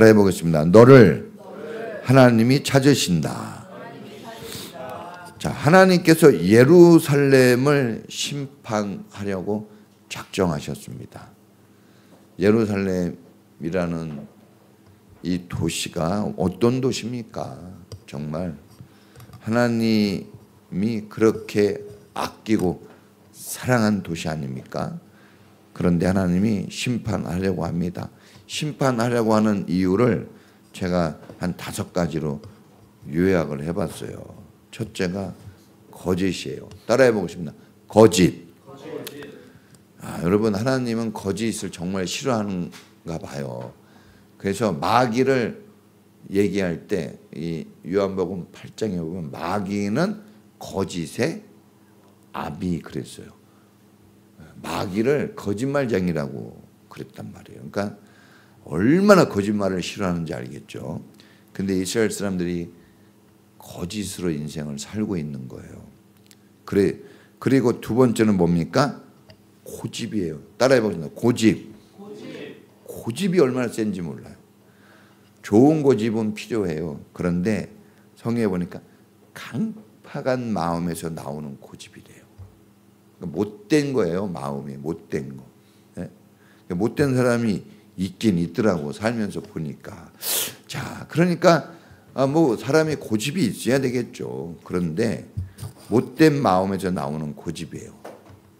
해보겠습니다. 너를 하나님이 찾으신다. 자, 하나님께서 예루살렘을 심판하려고 작정하셨습니다. 예루살렘이라는 이 도시가 어떤 도시입니까? 정말 하나님이 그렇게 아끼고 사랑한 도시 아닙니까? 그런데 하나님이 심판하려고 합니다. 심판하려고 하는 이유를 제가 한 5가지로 요약을 해봤어요. 첫째가 거짓이에요. 따라해 보겠습니다. 거짓. 여러분, 하나님은 거짓을 정말 싫어하는가 봐요. 그래서 마귀를 얘기할 때 이 요한복음 8장에 보면 마귀는 거짓의 아비 그랬어요. 마귀를 거짓말쟁이라고 그랬단 말이에요. 그러니까 얼마나 거짓말을 싫어하는지 알겠죠. 근데 이스라엘 사람들이 거짓으로 인생을 살고 있는 거예요. 그리고 두 번째는 뭡니까? 고집이에요. 따라해 보겠습니다. 고집. 고집이 얼마나 센지 몰라요. 좋은 고집은 필요해요. 그런데 성경에 보니까 강팍한 마음에서 나오는 고집이래요. 그러니까 못된 거예요. 마음이 못된 거. 네? 못된 사람이 있긴 있더라고, 살면서 보니까. 자, 그러니까 뭐 사람이 고집이 있어야 되겠죠. 그런데 못된 마음에서 나오는 고집이에요.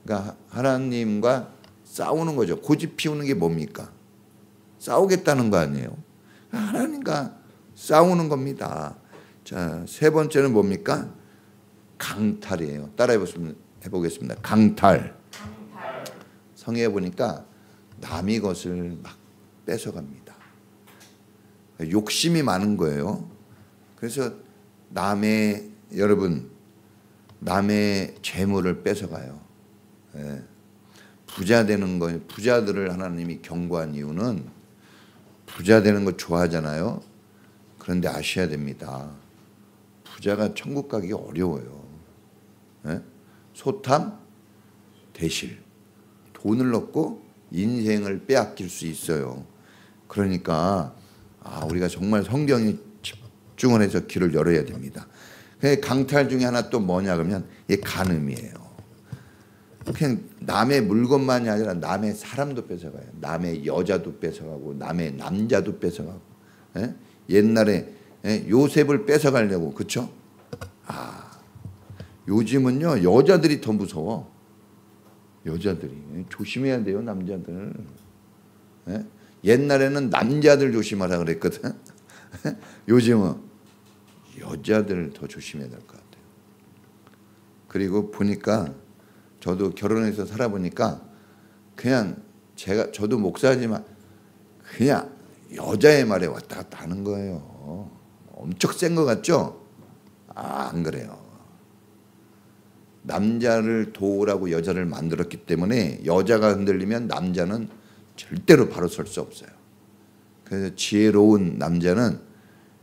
그러니까 하나님과 싸우는 거죠. 고집 피우는 게 뭡니까? 싸우겠다는 거 아니에요. 하나님과 싸우는 겁니다. 자, 세 번째는 뭡니까? 강탈이에요. 따라해 보겠습니다. 강탈. 성경에 보니까 남의 것을 막 뺏어갑니다. 욕심이 많은 거예요. 그래서 여러분, 남의 재물을 뺏어가요. 예. 부자 되는 거, 부자들을 하나님이 경고한 이유는 부자 되는 거 좋아하잖아요. 그런데 아셔야 됩니다. 부자가 천국 가기 어려워요. 예? 소탐, 대실. 돈을 얻고 인생을 빼앗길 수 있어요. 그러니까 우리가 정말 성경에 집중을 해서 길을 열어야 됩니다. 강탈 중에 하나 또 뭐냐 그러면 이게 간음이에요. 그냥 남의 물건만이 아니라 남의 사람도 뺏어가요. 남의 여자도 뺏어가고 남의 남자도 뺏어가고. 예? 옛날에 요셉을 뺏어가려고, 그렇죠? 요즘은요 여자들이 더 무서워. 여자들이 조심해야 돼요, 남자들. 예? 옛날에는 남자들 조심하라 그랬거든. 요즘은 여자들 더 조심해야 될 것 같아요. 그리고 보니까 저도 결혼해서 살아보니까 그냥 저도 목사지만 그냥 여자의 말에 왔다 갔다 하는 거예요. 엄청 센 것 같죠? 안 그래요. 남자를 도우라고 여자를 만들었기 때문에 여자가 흔들리면 남자는 절대로 바로 설 수 없어요. 그래서 지혜로운 남자는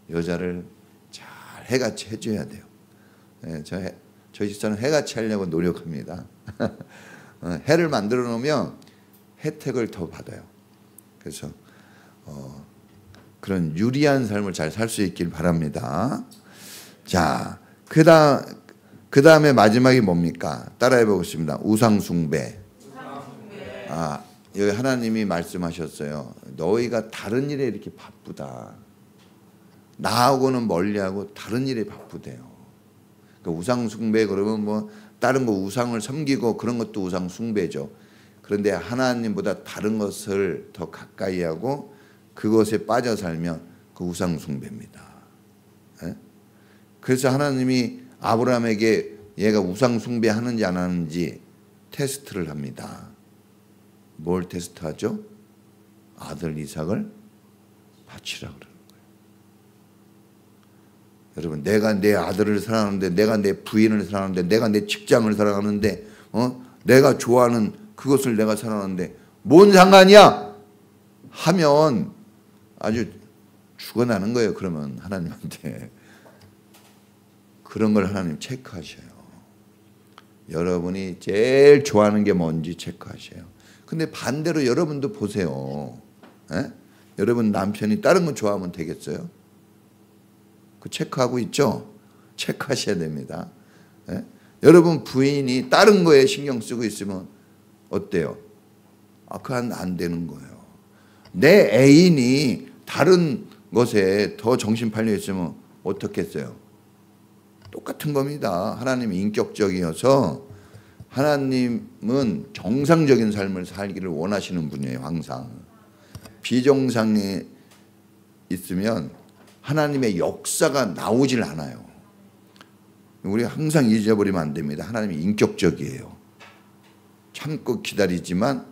여자를 잘 해같이 해줘야 돼요. 네, 저희 집사는 해같이 하려고 노력합니다. 해를 만들어 놓으면 혜택을 더 받아요. 그래서 그런 유리한 삶을 잘 살 수 있길 바랍니다. 자, 그 다음에 마지막이 뭡니까? 따라해 보겠습니다. 우상숭배. 여기 하나님이 말씀하셨어요. 너희가 다른 일에 이렇게 바쁘다. 나하고는 멀리하고 다른 일에 바쁘대요. 그러니까 우상숭배 그러면 뭐 다른 거 우상을 섬기고 그런 것도 우상숭배죠. 그런데 하나님보다 다른 것을 더 가까이 하고 그것에 빠져 살면 그 우상숭배입니다. 예? 그래서 하나님이 아브라함에게 얘가 우상숭배하는지 안 하는지 테스트를 합니다. 뭘 테스트하죠? 아들 이삭을 바치라 그러는 거예요. 여러분, 내가 내 아들을 사랑하는데, 내가 내 부인을 사랑하는데, 내가 내 직장을 사랑하는데, 내가 좋아하는 그것을 내가 사랑하는데 뭔 상관이야? 하면 아주 죽어나는 거예요. 그러면 하나님한테. 그런 걸 하나님 체크하셔요. 여러분이 제일 좋아하는 게 뭔지 체크하셔요. 근데 반대로 여러분도 보세요. 에? 여러분 남편이 다른 거 좋아하면 되겠어요? 그 체크하고 있죠? 체크하셔야 됩니다. 예? 여러분 부인이 다른 거에 신경 쓰고 있으면 어때요? 그건 안 되는 거예요. 내 애인이 다른 것에 더 정신 팔려 있으면 어떻겠어요? 똑같은 겁니다. 하나님이 인격적이어서 하나님은 정상적인 삶을 살기를 원하시는 분이에요. 항상 비정상에 있으면 하나님의 역사가 나오질 않아요. 우리 항상 잊어버리면 안 됩니다. 하나님이 인격적이에요. 참고 기다리지만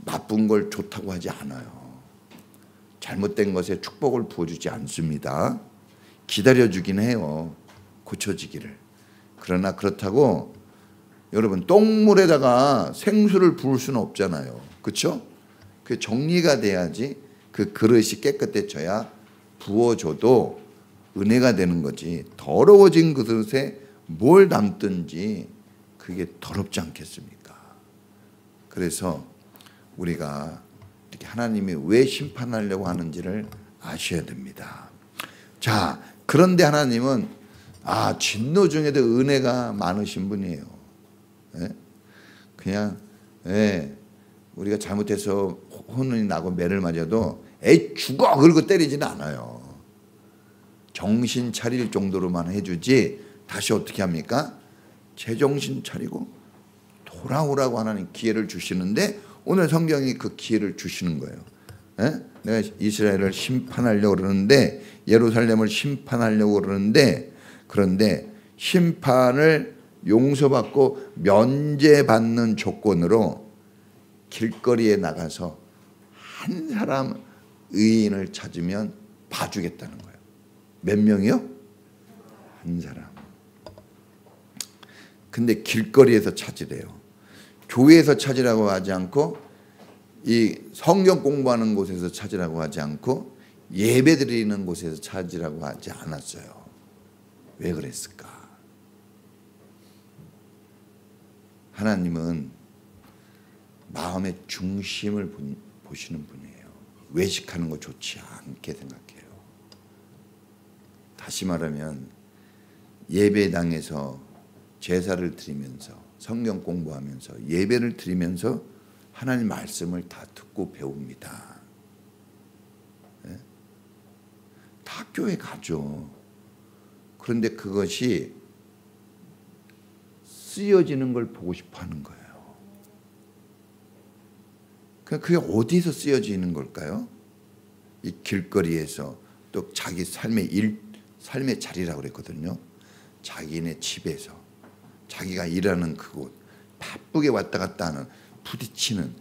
나쁜 걸 좋다고 하지 않아요. 잘못된 것에 축복을 부어주지 않습니다. 기다려주긴 해요. 고쳐지기를. 그러나 그렇다고 여러분 똥물에다가 생수를 부을 수는 없잖아요. 그렇죠? 그 정리가 돼야지 그 그릇이 깨끗해져야 부어줘도 은혜가 되는 거지. 더러워진 그릇에 뭘 담든지 그게 더럽지 않겠습니까? 그래서 우리가 이렇게 하나님이 왜 심판하려고 하는지를 아셔야 됩니다. 자, 그런데 하나님은 진노 중에도 은혜가 많으신 분이에요. 예? 그냥 우리가 잘못해서 혼이 나고 매를 맞아도 에이 죽어 그러고 때리지는 않아요. 정신 차릴 정도로만 해주지 다시 어떻게 합니까? 제정신 차리고 돌아오라고 하나님 기회를 주시는데 오늘 성경이 그 기회를 주시는 거예요. 예? 내가 이스라엘을 심판하려고 그러는데 예루살렘을 심판하려고 그러는데 그런데 심판을 용서받고 면제받는 조건으로 길거리에 나가서 한 사람 의인을 찾으면 봐주겠다는 거예요. 몇 명이요? 한 사람. 근데 길거리에서 찾으래요. 교회에서 찾으라고 하지 않고 이 성경 공부하는 곳에서 찾으라고 하지 않고 예배 드리는 곳에서 찾으라고 하지 않았어요. 왜 그랬을까? 하나님은 마음의 중심을 보시는 분이에요. 외식하는 거 좋지 않게 생각해요. 다시 말하면 예배당에서 제사를 드리면서 성경 공부하면서 예배를 드리면서 하나님 말씀을 다 듣고 배웁니다. 네? 다 학교에 가죠. 그런데 그것이 쓰여지는 걸 보고 싶어 하는 거예요. 그게 어디서 쓰여지는 걸까요? 이 길거리에서 또 자기 삶의 자리라고 그랬거든요. 자기네 집에서 자기가 일하는 그곳 바쁘게 왔다 갔다 하는 부딪히는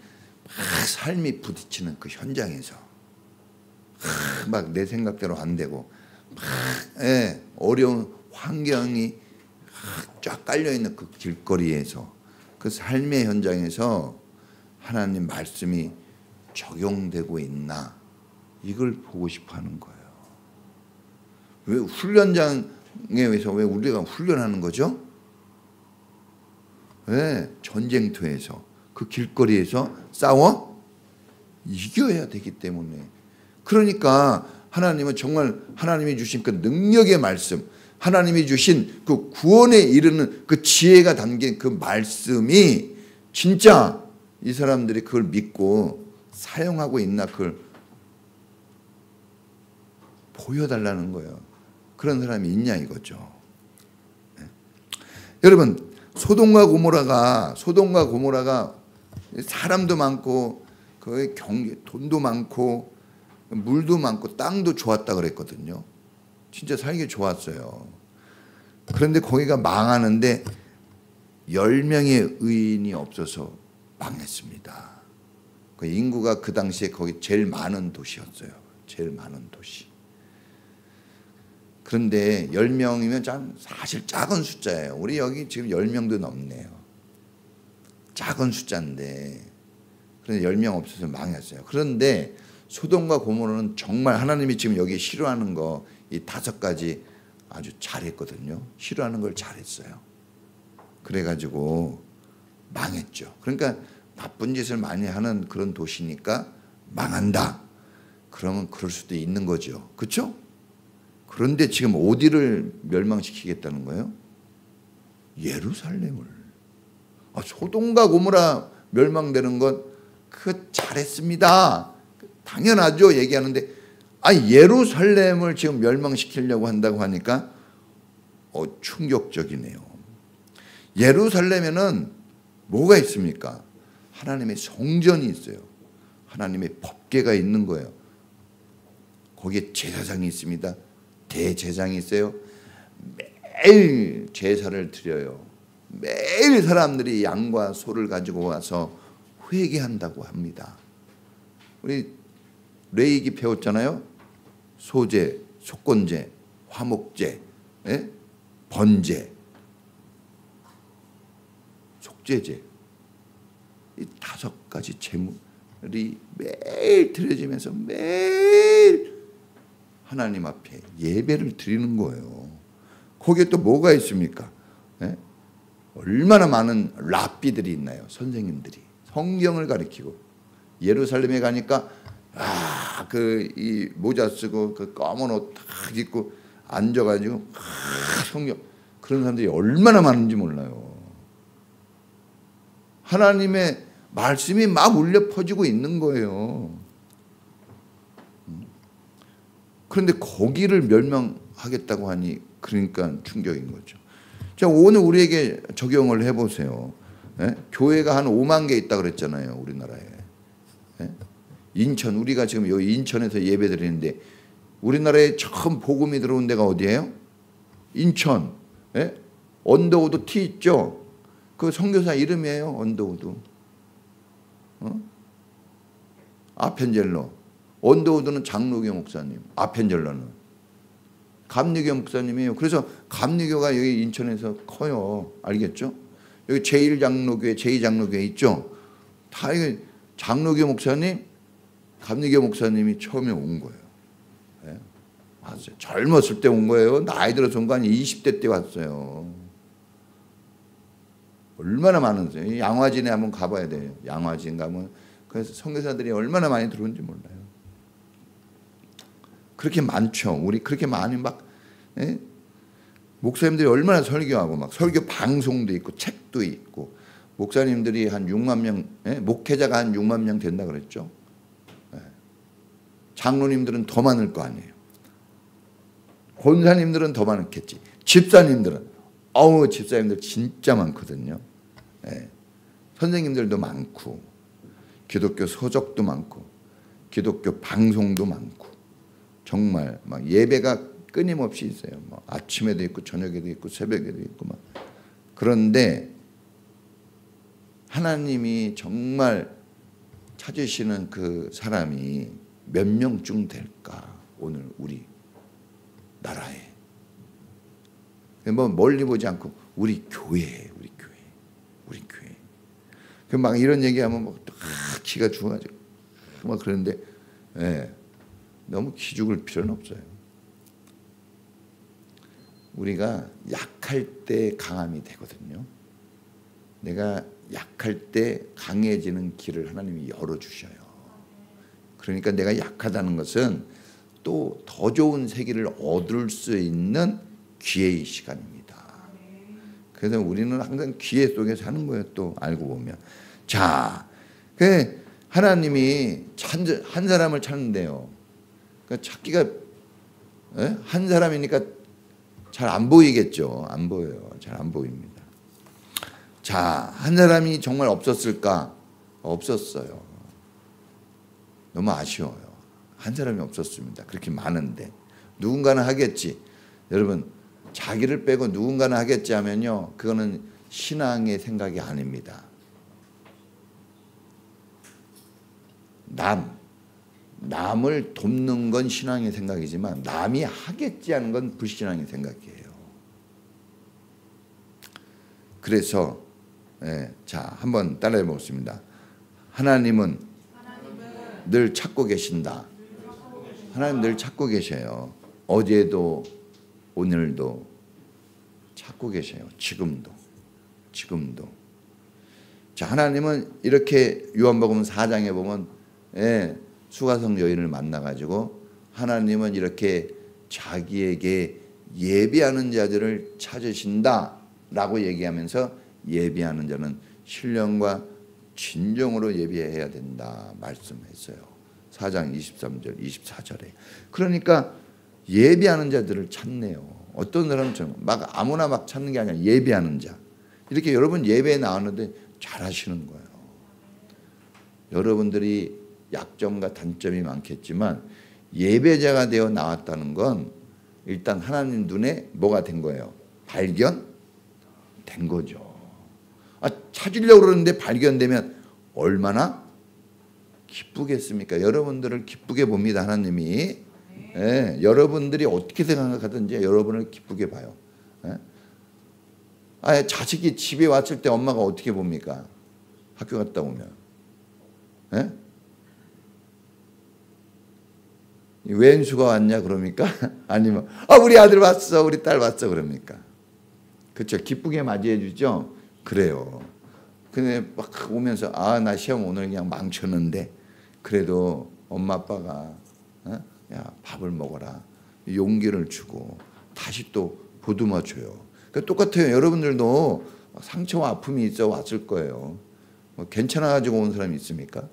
삶이 부딪히는 그 현장에서 막 내 생각대로 안 되고 막 어려운 환경이 쫙 깔려있는 그 길거리에서 그 삶의 현장에서 하나님 말씀이 적용되고 있나 이걸 보고 싶어하는 거예요. 왜 훈련장에서 왜 우리가 훈련하는 거죠? 왜 전쟁터에서 그 길거리에서 싸워 이겨야 되기 때문에. 그러니까 하나님은 정말 하나님이 주신 그 능력의 말씀, 하나님이 주신 그 구원에 이르는 그 지혜가 담긴 그 말씀이 진짜 이 사람들이 그걸 믿고 사용하고 있나 그걸 보여달라는 거예요. 그런 사람이 있냐 이거죠. 네. 여러분 소돔과 고모라가 사람도 많고 그 돈도 많고 물도 많고 땅도 좋았다 그랬거든요. 진짜 살기 좋았어요. 그런데 거기가 망하는데 10명의 의인이 없어서 망했습니다. 그 인구가 그 당시에 거기 제일 많은 도시였어요. 제일 많은 도시. 그런데 10명이면 사실 작은 숫자예요. 우리 여기 지금 10명도 넘네요. 작은 숫자인데 그런데 10명 없어서 망했어요. 그런데 소돔과 고모라는 정말 하나님이 지금 여기 싫어하는 거 이 5가지 아주 잘했거든요. 싫어하는 걸 잘했어요. 그래가지고 망했죠. 그러니까 나쁜 짓을 많이 하는 그런 도시니까 망한다. 그러면 그럴 수도 있는 거죠. 그렇죠? 그런데 지금 어디를 멸망시키겠다는 거예요? 예루살렘을. 소돔과 고모라 멸망되는 건 그 잘했습니다. 당연하죠. 얘기하는데 예루살렘을 지금 멸망시키려고 한다고 하니까 충격적이네요. 예루살렘에는 뭐가 있습니까? 하나님의 성전이 있어요. 하나님의 법궤가 있는 거예요. 거기에 제사장이 있습니다. 대제사장이 있어요. 매일 제사를 드려요. 매일 사람들이 양과 소를 가지고 와서 회개한다고 합니다. 우리 레위기 배웠잖아요. 소제, 속건제, 화목제, 번제, 속죄제, 이 5가지 제물이 매일 드려지면서 매일 하나님 앞에 예배를 드리는 거예요. 거기에 또 뭐가 있습니까? 얼마나 많은 랍비들이 있나요? 선생님들이 성경을 가르치고 예루살렘에 가니까 이 모자 쓰고 그 검은 옷 딱 입고 앉아가지고 성경 그런 사람들이 얼마나 많은지 몰라요. 하나님의 말씀이 막 울려 퍼지고 있는 거예요. 그런데 거기를 멸망하겠다고 하니 그러니까 충격인 거죠. 자, 오늘 우리에게 적용을 해보세요. 교회가 한 5만 개 있다 그랬잖아요. 우리나라에. 인천, 우리가 지금 여기 인천에서 예배 드리는데 우리나라에 처음 복음이 들어온 데가 어디예요? 인천. 언더우드 T 있죠? 그 선교사 이름이에요. 언더우드. 아펜젤러. 언더우드는 장로교 목사님. 아펜젤러는 감리교 목사님이에요. 그래서 감리교가 여기 인천에서 커요. 알겠죠? 여기 제1장로교회, 제2장로교회 있죠? 다 이게 장로교 목사님, 감리교 목사님이 처음에 온 거예요. 맞아요. 젊었을 때 온 거예요. 나이 들어서 온 거 아니에요. 20대 때 왔어요. 얼마나 많은지. 양화진에 한번 가봐야 돼요. 양화진 가면 그래서 선교사들이 얼마나 많이 들어온지 몰라요. 그렇게 많죠. 우리 그렇게 많이 목사님들이 얼마나 설교하고 막 설교 방송도 있고 책도 있고 목사님들이 한 6만 명, 목회자가 한 6만 명 된다 그랬죠. 장로님들은 더 많을 거 아니에요. 권사님들은 더 많겠지. 집사님들은 집사님들 진짜 많거든요. 선생님들도 많고 기독교 서적도 많고 기독교 방송도 많고 정말 막 예배가 끊임없이 있어요. 뭐 아침에도 있고 저녁에도 있고 새벽에도 있고 막. 그런데 하나님이 정말 찾으시는 그 사람이 몇 명쯤 될까? 오늘 우리 나라에. 뭐 멀리 보지 않고 우리 교회에, 우리 교회. 그 막 이런 얘기하면 막 기가 죽어가지고 막 그런데 너무 기죽을 필요는 없어요. 우리가 약할 때 강함이 되거든요. 내가 약할 때 강해지는 길을 하나님이 열어주셔요. 그러니까 내가 약하다는 것은 또 더 좋은 세계를 얻을 수 있는 기회의 시간입니다. 그래서 우리는 항상 기회 속에 사는 거예요. 또 알고 보면. 자, 하나님이 한 사람을 찾는데요. 그러니까 찾기가 한 사람이니까 잘 안 보이겠죠. 안 보여요. 잘 안 보입니다. 자, 한 사람이 정말 없었을까? 없었어요. 너무 아쉬워요. 한 사람이 없었습니다. 그렇게 많은데 누군가는 하겠지. 여러분 자기를 빼고 누군가는 하겠지 하면요, 그거는 신앙의 생각이 아닙니다. 남을 돕는 건 신앙의 생각이지만 남이 하겠지 하는 건 불신앙의 생각이에요. 그래서 자, 한번 따라해 보겠습니다. 하나님은 늘 찾고 계신다. 하나님 늘 찾고 계셔요. 어제도 오늘도 찾고 계셔요. 지금도. 자, 하나님은 이렇게 요한복음 4장에 보면 수가성 여인을 만나가지고 하나님은 이렇게 자기에게 예비하는 자들을 찾으신다라고 얘기하면서 예비하는 자는 신령과 진정으로 예비해야 된다 말씀했어요. 4장 23절 24절에. 그러니까 예비하는 자들을 찾네요. 어떤 사람은 막 아무나 막 찾는 게 아니라 예비하는 자. 이렇게 여러분 예배에 나왔는데 잘하시는 거예요. 여러분들이 약점과 단점이 많겠지만 예배자가 되어 나왔다는 건 일단 하나님 눈에 뭐가 된 거예요? 발견된 거죠. 찾으려고 그러는데 발견되면 얼마나 기쁘겠습니까? 여러분들을 기쁘게 봅니다. 하나님이. 예, 여러분들이 어떻게 생각하든지 여러분을 기쁘게 봐요. 예? 자식이 집에 왔을 때 엄마가 어떻게 봅니까? 학교 갔다 오면. 예? 왼수가 왔냐 그럽니까? 아니면 우리 아들 왔어, 우리 딸 왔어 그럽니까? 그렇죠. 기쁘게 맞이해 주죠. 그래요. 근데 막 오면서 나 시험 오늘 그냥 망쳤는데 그래도 엄마 아빠가 야 밥을 먹어라 용기를 주고 다시 또 보듬어 줘요. 그러니까 똑같아요. 여러분들도 상처와 아픔이 있어 왔을 거예요. 뭐 괜찮아 가지고 온 사람이 있습니까?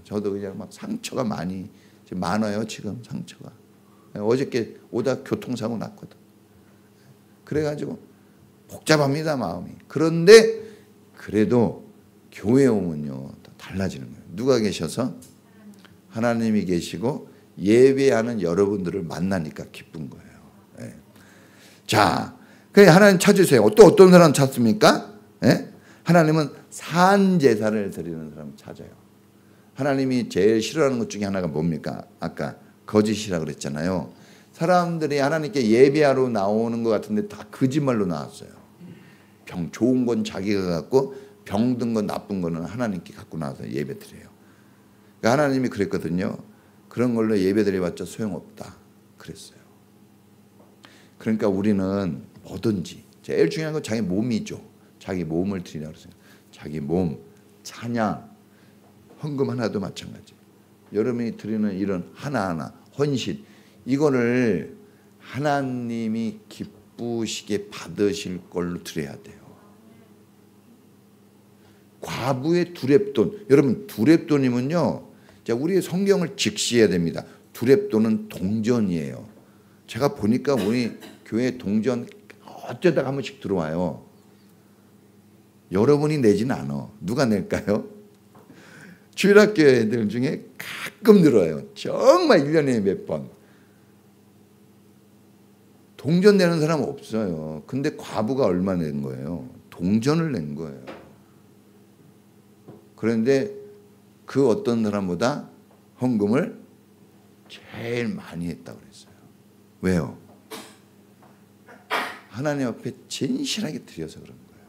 저도 그냥 막 상처가 많아요. 지금 상처가. 어저께 오다 교통사고 났거든. 그래가지고 복잡합니다 마음이. 그런데 그래도 교회 오면요 더 달라지는 거예요. 누가 계셔서? 하나님이 계시고 예배하는 여러분들을 만나니까 기쁜 거예요. 예. 자, 그래 하나님 찾으세요. 또 어떤 사람 찾습니까? 예? 하나님은 산 제사를 드리는 사람 찾아요. 하나님이 제일 싫어하는 것 중에 하나가 뭡니까? 아까 거짓이라고 그랬잖아요. 사람들이 하나님께 예배하러 나오는 것 같은데 다 거짓말로 나왔어요. 좋은 건 자기가 갖고 병든 건 나쁜 거는 하나님께 갖고 나와서 예배 드려요. 그러니까 하나님이 그랬거든요. 그런 걸로 예배 드려봤자 소용없다 그랬어요. 그러니까 우리는 뭐든지 제일 중요한 건 자기 몸이죠. 자기 몸을 드리라고 그랬어요. 자기 몸, 찬양, 헌금 하나도 마찬가지. 여러분이 드리는 이런 하나하나 헌신 이거를 하나님이 기쁘시게 받으실 걸로 드려야 돼요. 과부의 두렙돈. 여러분 두렙돈이면요. 우리의 성경을 직시해야 됩니다. 두렙돈은 동전이에요. 제가 보니까 우리 교회 동전 어쩌다가 한 번씩 들어와요. 여러분이 내진 않아. 누가 낼까요? 주일학교 애들 중에 가끔 들어와요. 정말 1년에 몇 번. 동전 내는 사람 없어요. 근데 과부가 얼마 낸 거예요? 동전을 낸 거예요. 그런데 그 어떤 사람보다 헌금을 제일 많이 했다고 그랬어요. 왜요? 하나님 앞에 진실하게 드려서 그런 거예요.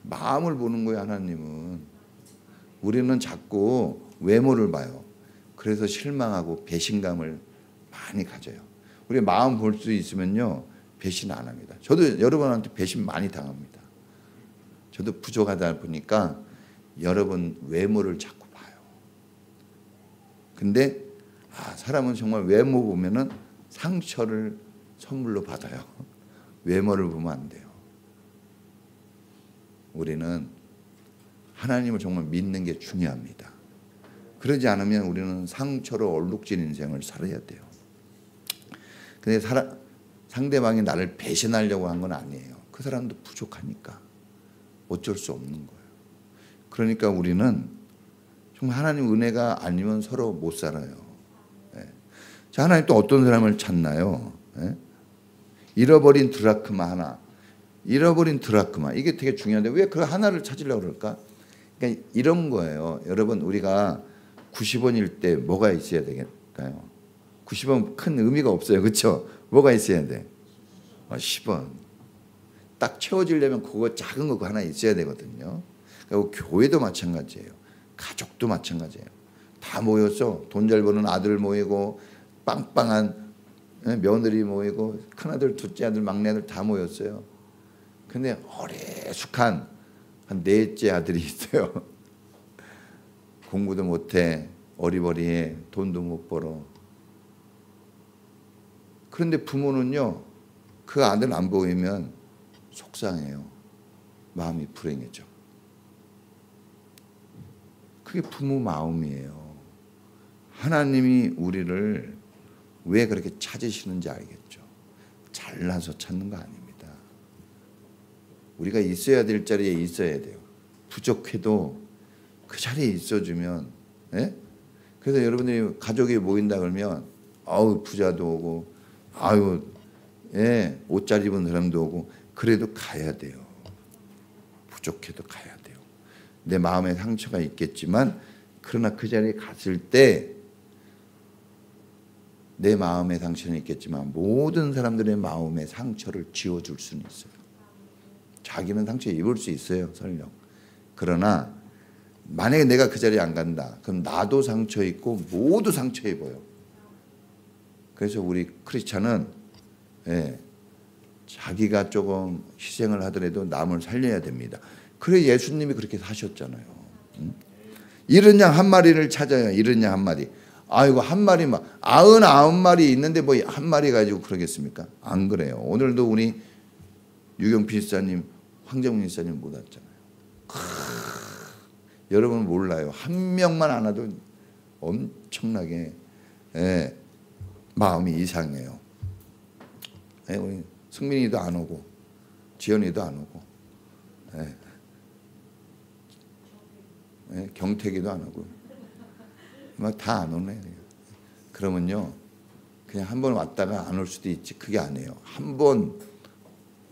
마음을 보는 거예요. 하나님은. 우리는 자꾸 외모를 봐요. 그래서 실망하고 배신감을 많이 가져요. 우리 마음 볼 수 있으면요 배신 안 합니다. 저도 여러분한테 배신 많이 당합니다. 저도 부족하다 보니까 여러분 외모를 자꾸 봐요. 근데 사람은 정말 외모 보면은 상처를 선물로 받아요. 외모를 보면 안 돼요. 우리는 하나님을 정말 믿는 게 중요합니다. 그러지 않으면 우리는 상처로 얼룩진 인생을 살아야 돼요. 근데 상대방이 나를 배신하려고 한 건 아니에요. 그 사람도 부족하니까 어쩔 수 없는 거예요. 그러니까 우리는 정말 하나님 은혜가 아니면 서로 못 살아요. 네. 자, 하나님 또 어떤 사람을 찾나요? 네? 잃어버린 드라크마 하나. 잃어버린 드라크마. 이게 되게 중요한데 왜 그 하나를 찾으려고 그럴까? 그러니까 이런 거예요. 여러분 우리가 90원일 때 뭐가 있어야 되겠까요? 90원 큰 의미가 없어요. 그렇죠? 뭐가 있어야 돼? 10원. 딱 채워지려면 그거 작은 거 하나 있어야 되거든요. 그리고 교회도 마찬가지예요. 가족도 마찬가지예요. 다 모였어. 돈 잘 버는 아들 모이고 빵빵한 며느리 모이고 큰아들, 둘째 아들, 막내 아들 다 모였어요. 근데 어리숙한 한 넷째 아들이 있어요. 공부도 못해, 어리버리해, 돈도 못 벌어. 그런데 부모는요, 그 아들 안 보이면 속상해요. 마음이 불행해져. 그게 부모 마음이에요. 하나님이 우리를 왜 그렇게 찾으시는지 알겠죠. 잘나서 찾는 거 아닙니다. 우리가 있어야 될 자리에 있어야 돼요. 부족해도 그 자리에 있어주면, 예? 그래서 여러분들이 가족이 모인다 그러면 아우 부자도 오고, 아유 예, 옷 잘 입은 사람도 오고, 그래도 가야 돼요. 부족해도 가야 돼요. 내 마음에 상처가 있겠지만, 그러나 그 자리에 갔을 때 내 마음에 상처는 있겠지만 모든 사람들의 마음의 상처를 지워줄 수는 있어요. 자기는 상처 입을 수 있어요, 설령. 그러나 만약에 내가 그 자리에 안 간다, 그럼 나도 상처 입고 모두 상처 입어요. 그래서 우리 크리스찬은 자기가 조금 희생을 하더라도 남을 살려야 됩니다. 그래 예수님이 그렇게 사셨잖아요. 잃은 양 한 마리를 찾아요. 잃은 양 한 마리. 아이고 한 마리 막 99마리 있는데 뭐 한 마리 가지고 그러겠습니까? 안 그래요. 오늘도 우리 유경필 집사님, 황정민 집사님 못 왔잖아요. 여러분 몰라요. 한 명만 안 와도 엄청나게 마음이 이상해요. 우리 승민이도 안 오고 지연이도 안 오고 경택이도 안 오고 막 다 안 오네. 그러면요 그냥 한 번 왔다가 안 올 수도 있지. 그게 아니에요. 한 번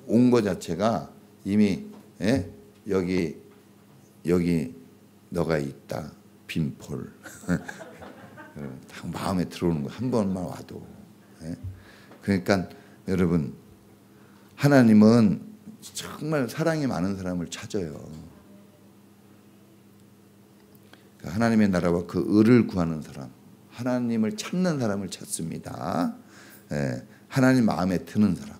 온 거 자체가 이미 여기 너가 있다. 빈폴. 딱 마음에 들어오는 거. 한 번만 와도. 그러니까 여러분 하나님은 정말 사랑이 많은 사람을 찾아요. 하나님의 나라와 그 의를 구하는 사람, 하나님을 찾는 사람을 찾습니다. 하나님 마음에 드는 사람,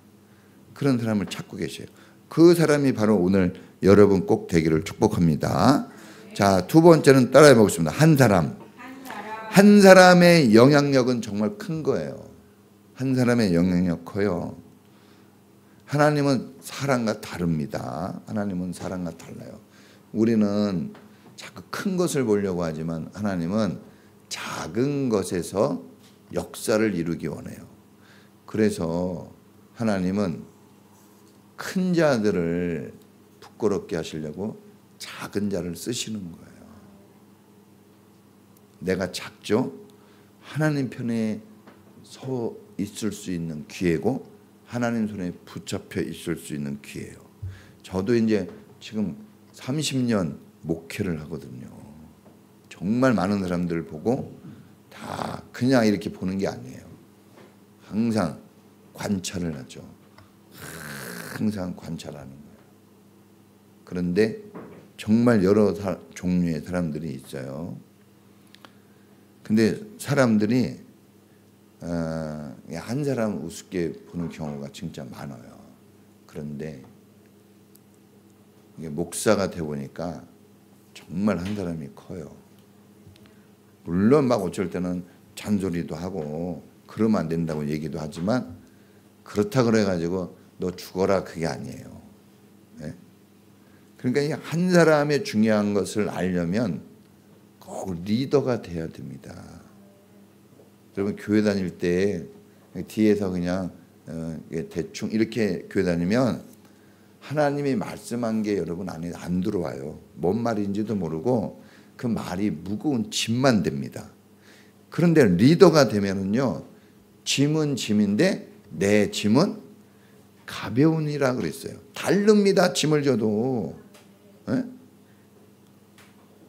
그런 사람을 찾고 계셔요. 그 사람이 바로 오늘 여러분 꼭 되기를 축복합니다. 자, 두 번째는 따라해 보겠습니다. 한 사람의 영향력은 정말 큰 거예요. 한 사람의 영향력 커요. 하나님은 사람과 다릅니다. 하나님은 사람과 달라요. 우리는 자꾸 큰 것을 보려고 하지만 하나님은 작은 것에서 역사를 이루기 원해요. 그래서 하나님은 큰 자들을 부끄럽게 하시려고 작은 자를 쓰시는 거예요. 내가 작죠? 하나님 편에 서 있을 수 있는 기회고 하나님 손에 붙잡혀 있을 수 있는 기회예요. 저도 이제 지금 30년 목회를 하거든요. 정말 많은 사람들 보고 다 그냥 이렇게 보는 게 아니에요. 항상 관찰을 하죠. 항상 관찰하는 거예요. 그런데 정말 여러 종류의 사람들이 있어요. 근데 사람들이 한 사람 우습게 보는 경우가 진짜 많아요. 그런데 이게 목사가 돼 보니까 정말 한 사람이 커요. 물론 막 어쩔 때는 잔소리도 하고 그러면 안 된다고 얘기도 하지만 그렇다 그래가지고 너 죽어라 그게 아니에요. 그러니까 이 한 사람의 중요한 것을 알려면 꼭 리더가 돼야 됩니다. 여러분 교회 다닐 때 뒤에서 그냥 대충 이렇게 교회 다니면 하나님이 말씀한 게 여러분 안에 안 들어와요. 뭔 말인지도 모르고 그 말이 무거운 짐만 됩니다. 그런데 리더가 되면은요, 짐은 짐인데 내 짐은 가벼우니라 그랬어요. 다릅니다. 짐을 져도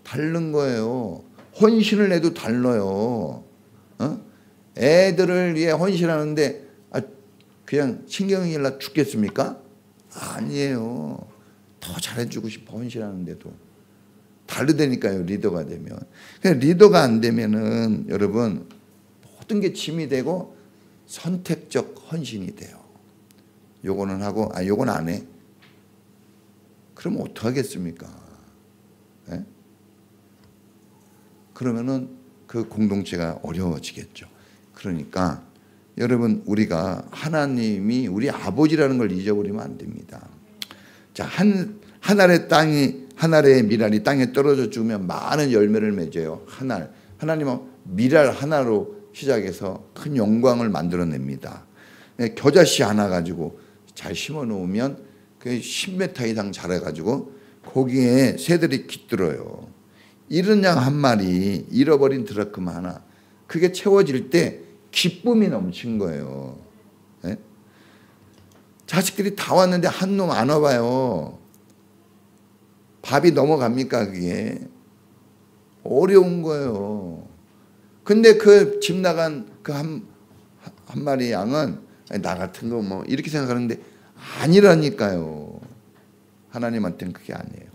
다른 거예요. 헌신을 해도 달라요. 애들을 위해 헌신하는데 그냥 신경이 일나 죽겠습니까? 아니에요. 더 잘해주고 싶어 헌신하는데도 다르다니까요. 리더가 되면. 그냥 리더가 안 되면은 여러분 모든 게 짐이 되고 선택적 헌신이 돼요. 요거는 하고 요건 안 해. 그럼 어떡하겠습니까? 그러면은 그 공동체가 어려워지겠죠. 그러니까 여러분 우리가 하나님이 우리 아버지라는 걸 잊어버리면 안 됩니다. 자, 한 알의 땅이 한 알의 밀알이 땅에 떨어져 죽으면 많은 열매를 맺어요. 한 알. 하나님은 밀알 하나로 시작해서 큰 영광을 만들어냅니다. 겨자씨 하나 가지고 잘 심어 놓으면 그 10m 이상 자라가지고 거기에 새들이 깃들어요. 잃은 양 한 마리, 잃어버린 드라크마 하나. 그게 채워질 때 기쁨이 넘친 거예요. 네? 자식들이 다 왔는데 한 놈 안 와봐요. 밥이 넘어갑니까 그게? 어려운 거예요. 근데 그 집 나간 그 한 마리 양은 나 같은 거 뭐 이렇게 생각하는데 아니라니까요. 하나님한테는 그게 아니에요.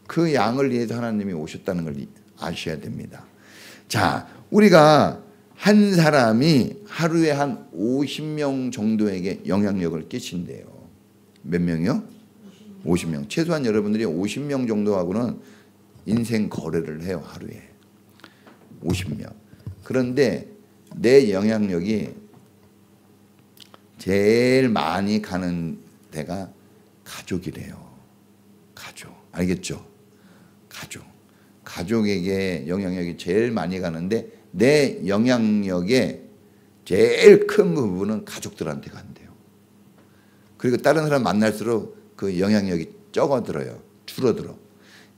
그 양을 위해서 하나님이 오셨다는 걸 아셔야 됩니다. 자, 우리가 한 사람이 하루에 한 50명 정도에게 영향력을 끼친대요. 몇 명이요? 50명. 최소한 여러분들이 50명 정도하고는 인생 거래를 해요. 하루에 50명. 그런데 내 영향력이 제일 많이 가는 데가 가족이래요. 가족. 알겠죠? 가족에게 영향력이 제일 많이 가는데 내 영향력의 제일 큰 부분은 가족들한테 간대요. 그리고 다른 사람 만날수록 그 영향력이 줄어들어.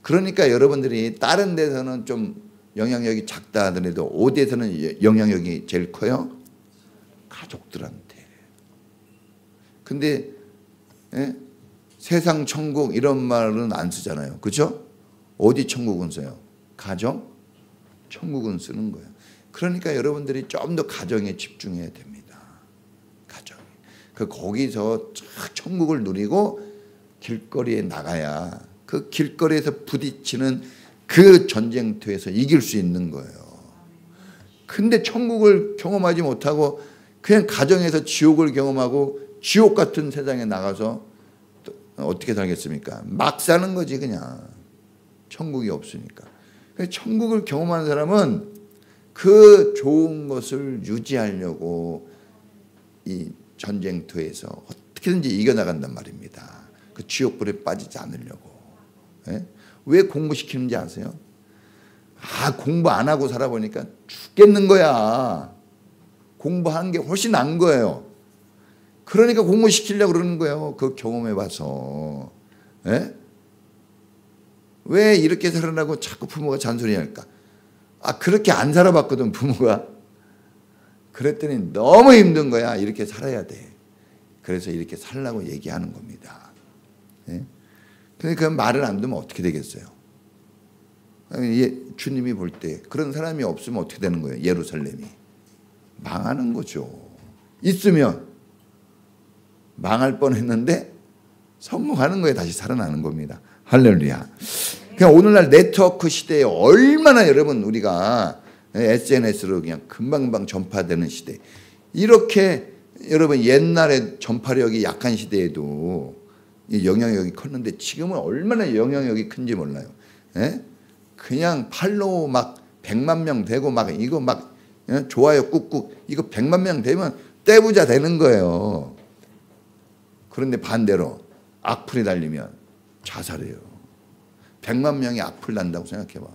그러니까 여러분들이 다른 데서는 좀 영향력이 작다 하더라도 어디에서는 영향력이 제일 커요? 가족들한테. 근데 세상 천국 이런 말은 안 쓰잖아요. 그렇죠? 어디 천국은 써요? 가정? 천국은 쓰는 거예요. 그러니까 여러분들이 좀 더 가정에 집중해야 됩니다. 가정에. 거기서 천국을 누리고 길거리에 나가야 그 길거리에서 부딪히는 그 전쟁터에서 이길 수 있는 거예요. 근데 천국을 경험하지 못하고 그냥 가정에서 지옥을 경험하고 지옥 같은 세상에 나가서 어떻게 살겠습니까? 막 사는 거지 그냥. 천국이 없으니까. 천국을 경험하는 사람은 그 좋은 것을 유지하려고 이 전쟁터에서 어떻게든지 이겨나간단 말입니다. 그 지옥불에 빠지지 않으려고. 왜 공부시키는지 아세요? 공부 안 하고 살아보니까 죽겠는 거야. 공부하는 게 훨씬 나은 거예요. 그러니까 공부시키려고 그러는 거예요. 그 경험해봐서. 왜 이렇게 살아나고 자꾸 부모가 잔소리할까? 그렇게 안 살아봤거든 부모가. 그랬더니 너무 힘든 거야. 이렇게 살아야 돼. 그래서 이렇게 살라고 얘기하는 겁니다. 그러니까 그 말을 안 듣면 어떻게 되겠어요? 주님이 볼 때 그런 사람이 없으면 어떻게 되는 거예요? 예루살렘이 망하는 거죠. 있으면 망할 뻔했는데 성공하는 거에 다시 살아나는 겁니다. 할렐루야. 그냥 오늘날 네트워크 시대에 얼마나 여러분 우리가 SNS로 그냥 금방금방 전파되는 시대. 이렇게 여러분 옛날에 전파력이 약한 시대에도 영향력이 컸는데 지금은 얼마나 영향력이 큰지 몰라요. 그냥 팔로우 막 100만 명 되고 막 이거 막 좋아요 꾹꾹 이거 100만 명 되면 떼부자 되는 거예요. 그런데 반대로 악플이 달리면 자살해요. 100만 명이 악플 난다고 생각해봐.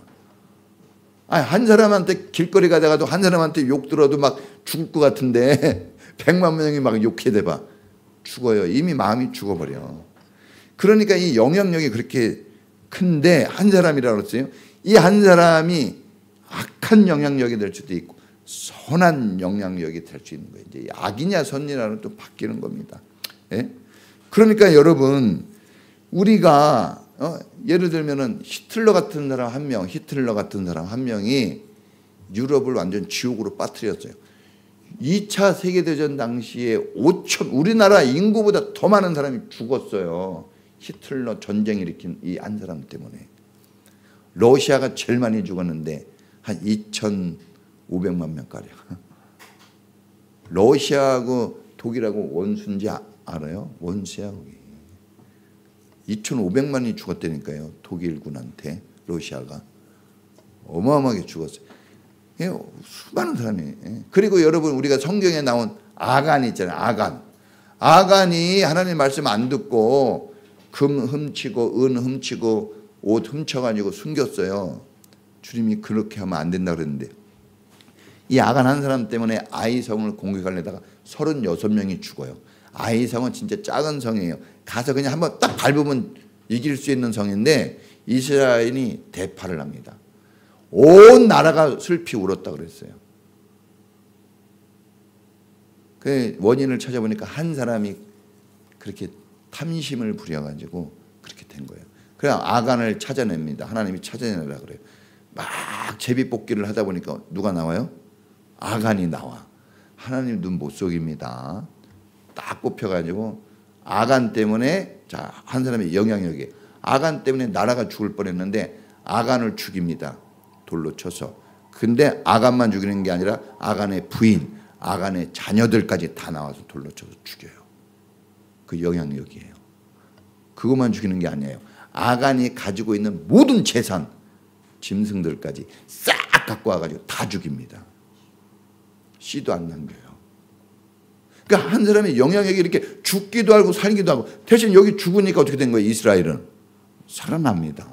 한 사람한테 길거리 가다가도 한 사람한테 욕 들어도 막 죽을 것 같은데 100만 명이 막 욕해 대봐. 죽어요. 이미 마음이 죽어버려. 그러니까 이 영향력이 그렇게 큰데 한 사람이라고 그랬어요. 이 한 사람이 악한 영향력이 될 수도 있고 선한 영향력이 될 수 있는 거예요. 이제 악이냐 선이냐는 또 바뀌는 겁니다. 그러니까 여러분 우리가 예를 들면은 히틀러 같은 사람 한 명이 유럽을 완전 지옥으로 빠뜨렸어요. 2차 세계대전 당시에 우리나라 인구보다 더 많은 사람이 죽었어요. 히틀러 전쟁 일으킨 이 한 사람 때문에. 러시아가 제일 많이 죽었는데 한 2,500만 명가량. 러시아하고 독일하고 원수인지 알아요? 원수야 거기. 2,500만이 죽었다니까요. 독일군한테 러시아가. 어마어마하게 죽었어요. 수많은 사람이. 그리고 여러분 우리가 성경에 나온 아간 있잖아요. 아간이 하나님 말씀 안 듣고 금 훔치고 은 훔치고 옷 훔쳐가지고 숨겼어요. 주님이 그렇게 하면 안 된다 그랬는데 이 아간 한 사람 때문에 아이성을 공격하려다가 36명이 죽어요. 아이성은 진짜 작은 성이에요. 가서 그냥 한번 딱 밟으면 이길 수 있는 성인데 이스라엘이 대파를 합니다. 온 나라가 슬피 울었다 그랬어요. 그 원인을 찾아보니까 한 사람이 그렇게 탐심을 부려가지고 그렇게 된 거예요. 그냥 아간을 찾아냅니다. 하나님이 찾아내라 그래요. 막 제비뽑기를 하다 보니까 누가 나와요? 아간이 나와. 하나님 눈 못 속입니다. 딱 꼽혀가지고 아간 때문에 한 사람의 영향력이 아간 때문에 나라가 죽을 뻔했는데 아간을 죽입니다. 돌로 쳐서. 근데 아간만 죽이는 게 아니라 아간의 부인, 아간의 자녀들까지 다 나와서 돌로 쳐서 죽여요. 그 영향력이에요. 그것만 죽이는 게 아니에요. 아간이 가지고 있는 모든 재산, 짐승들까지 싹 갖고 와가지고 다 죽입니다. 씨도 안 남겨요. 그러니까 한 사람의 영향력이 이렇게 죽기도 하고 살기도 하고 대신 여기 죽으니까 어떻게 된 거예요? 이스라엘은 살아납니다.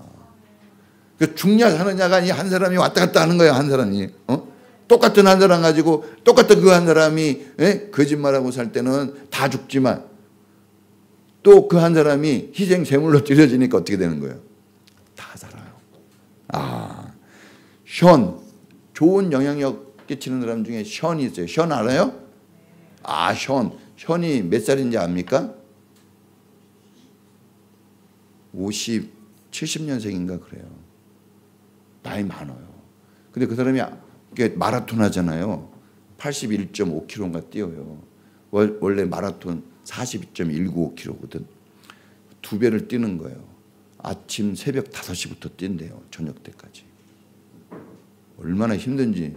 그러니까 죽냐 사느냐가 아니 한 사람이 왔다 갔다 하는 거예요. 한 사람이 똑같은 한 사람 가지고 똑같은 그 한 사람이 거짓말하고 살 때는 다 죽지만 또 그 한 사람이 희생 제물로 드려지니까 어떻게 되는 거예요? 다 살아요. 션 좋은 영향력 끼치는 사람 중에 션이 있어요. 션 알아요? 션이 몇 살인지 압니까? 70년생인가 그래요. 나이 많아요. 근데 그 사람이 마라톤 하잖아요. 81.5km인가 뛰어요. 원래 마라톤 42.195km거든. 2배를 뛰는 거예요. 아침 새벽 5시부터 뛴대요. 저녁 때까지. 얼마나 힘든지.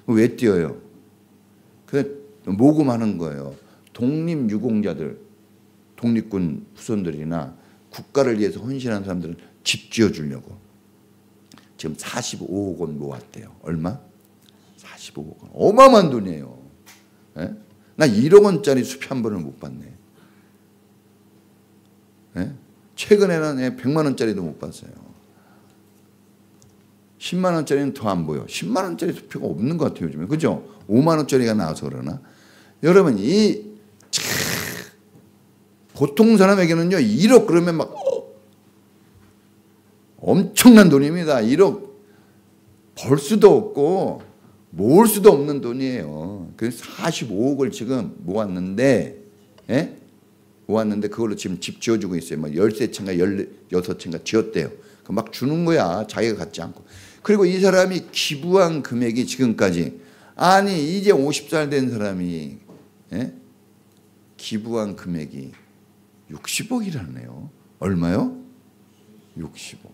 왜 뛰어요? 모금하는 거예요. 독립유공자들, 독립군 후손들이나 국가를 위해서 헌신한 사람들은 집 지어주려고. 지금 45억 원 모았대요. 얼마? 45억 원. 어마어마한 돈이에요. 나 1억 원짜리 수표 한 번을 못 봤네. 최근에는 100만 원짜리도 못 봤어요. 10만 원짜리는 더 안 보여. 10만 원짜리 수표가 없는 것 같아요. 요즘에. 그죠? 5만 원짜리가 나와서 그러나. 여러분 보통 사람에게는요 1억 그러면 막 엄청난 돈입니다. 1억 벌 수도 없고 모을 수도 없는 돈이에요. 그래서 45억을 지금 모았는데 그걸로 지금 집 지어주고 있어요. 막 13채인가 16채인가 지었대요. 막 주는 거야. 자기가 갖지 않고. 그리고 이 사람이 기부한 금액이 지금까지 이제 50살 된 사람이 기부한 금액이 60억이라네요. 얼마요? 60억.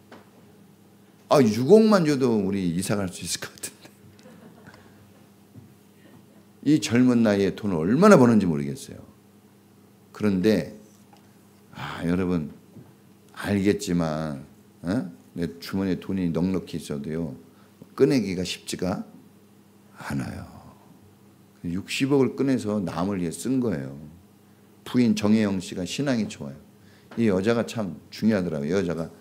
6억만 줘도 우리 이사 갈 수 있을 것 같은데. 이 젊은 나이에 돈을 얼마나 버는지 모르겠어요. 그런데 여러분 알겠지만 내 주머니에 돈이 넉넉히 있어도요 꺼내기가 쉽지가 않아요. 60억을 꺼내서 남을 위해 쓴 거예요. 부인 정혜영 씨가 신앙이 좋아요. 이 여자가 참 중요하더라고요. 여자가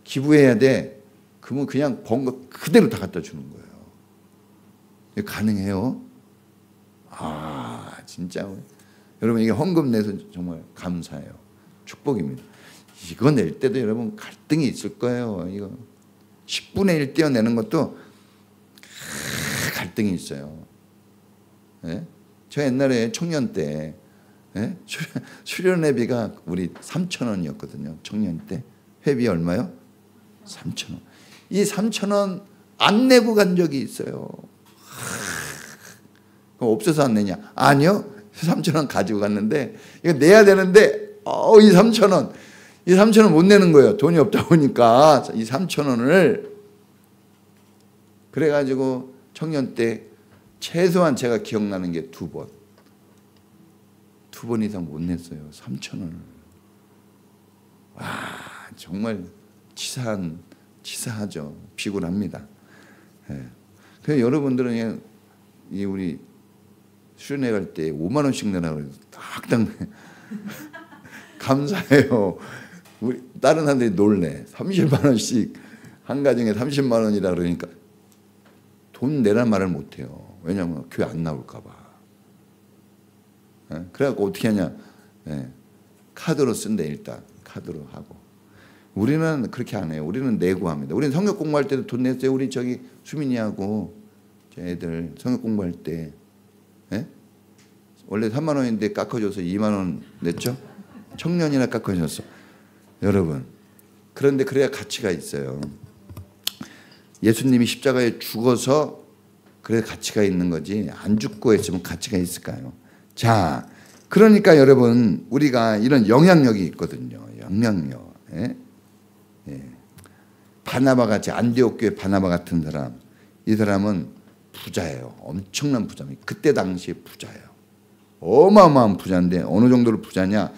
기부해야 돼. 그러면 그냥 번 거 그대로 다 갖다 주는 거예요. 이게 가능해요? 진짜 여러분 이게 헌금 내서 정말 감사해요. 축복입니다. 이거 낼 때도 여러분 갈등이 있을 거예요. 이거 10분의 1 떼어내는 것도 갈등이 있어요. 저 옛날에 청년 때 수련회비가 우리 3,000원이었거든요. 청년 때 회비 얼마요? 3,000원. 이 3,000원 안 내고 간 적이 있어요. 그럼 없어서 안 내냐? 아니요. 3,000원 가지고 갔는데 이거 내야 되는데 이 3,000원 못 내는 거예요. 돈이 없다 보니까 이 3,000원을 그래가지고 청년 때 최소한 제가 기억나는 게 2번. 2번 이상 못 냈어요. 3,000원을. 정말 치사하죠. 피곤합니다. 예. 그래서 여러분들은 그냥 이 우리 수련회 갈 때 5만 원씩 내라 그래서 딱딱 감사해요. 우리 다른 사람들이 놀래. 30만 원씩 한 가정에 30만 원이라 그러니까 돈 내란 말을 못 해요. 왜냐하면 교회 안 나올까 봐. 예? 그래갖고 어떻게 하냐? 예. 카드로 쓴대. 일단 카드로 하고. 우리는 그렇게 안 해요. 우리는 내고 합니다. 우리는 성경 공부할 때도 돈 냈어요. 우리 저기 수민이하고 제 애들 성경 공부할 때 예? 원래 3만 원인데 깎아줘서 2만 원 냈죠? 청년이나 깎아줬어. 여러분, 그런데 그래야 가치가 있어요. 예수님이 십자가에 죽어서 그래 가치가 있는 거지, 안 죽고 했으면 가치가 있을까요? 자, 그러니까 여러분, 우리가 이런 영향력이 있거든요. 영향력. 예? 예. 바나바 같이, 안디옥 교회 바나바 같은 사람, 이 사람은 부자예요. 엄청난 부자입니다. 그때 당시에 부자예요. 어마어마한 부자인데 어느 정도로 부자냐?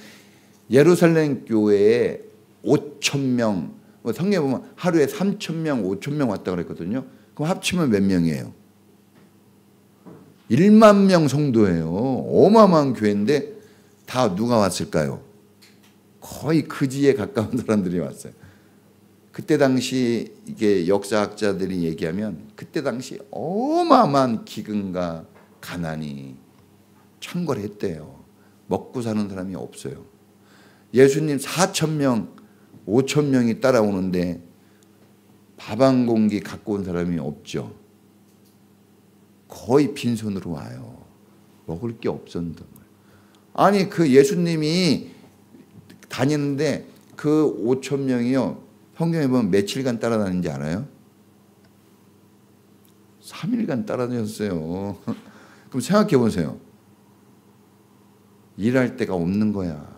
예루살렘 교회에 5,000명, 성경에 보면 하루에 3,000명, 5,000명 왔다 그랬거든요. 그럼 합치면 몇 명이에요? 1만 명 성도예요. 어마어마한 교회인데 다 누가 왔을까요? 거의 그지에 가까운 사람들이 왔어요. 그때 당시 이게 역사학자들이 얘기하면 그때 당시 어마어마한 기근과 가난이 창궐했대요. 먹고 사는 사람이 없어요. 예수님 4,000명, 5,000명이 따라오는데 밥 한 공기 갖고 온 사람이 없죠. 거의 빈손으로 와요. 먹을 게 없었던 거예요. 아니 그 예수님이 다니는데 그 5,000명이요. 성경에 보면 며칠간 따라다니는지 알아요? 3일간 따라다녔어요. 그럼 생각해 보세요. 일할 데가 없는 거야.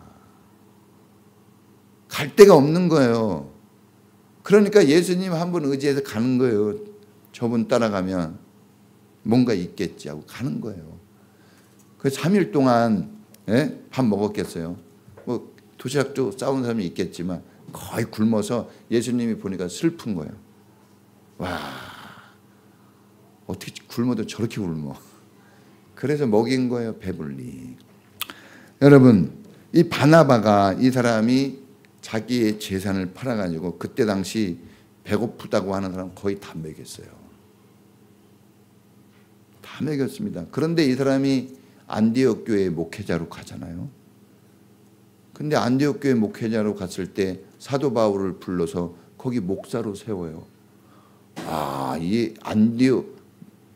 갈 데가 없는 거예요. 그러니까 예수님 한 분 의지해서 가는 거예요. 저분 따라가면 뭔가 있겠지 하고 가는 거예요. 그 3일 동안 예? 밥 먹었겠어요. 뭐 도시락도 싸운 사람이 있겠지만 거의 굶어서 예수님이 보니까 슬픈 거예요. 와, 어떻게 굶어도 저렇게 굶어. 그래서 먹인 거예요. 배불리. 여러분, 이 바나바가, 이 사람이 자기의 재산을 팔아가지고 그때 당시 배고프다고 하는 사람 거의 다 먹였어요. 다 먹였습니다. 그런데 이 사람이 안디옥 교회 목회자로 가잖아요. 근데 안디옥 교회 목회자로 갔을 때 사도 바울을 불러서 거기 목사로 세워요. 아, 이 안디옥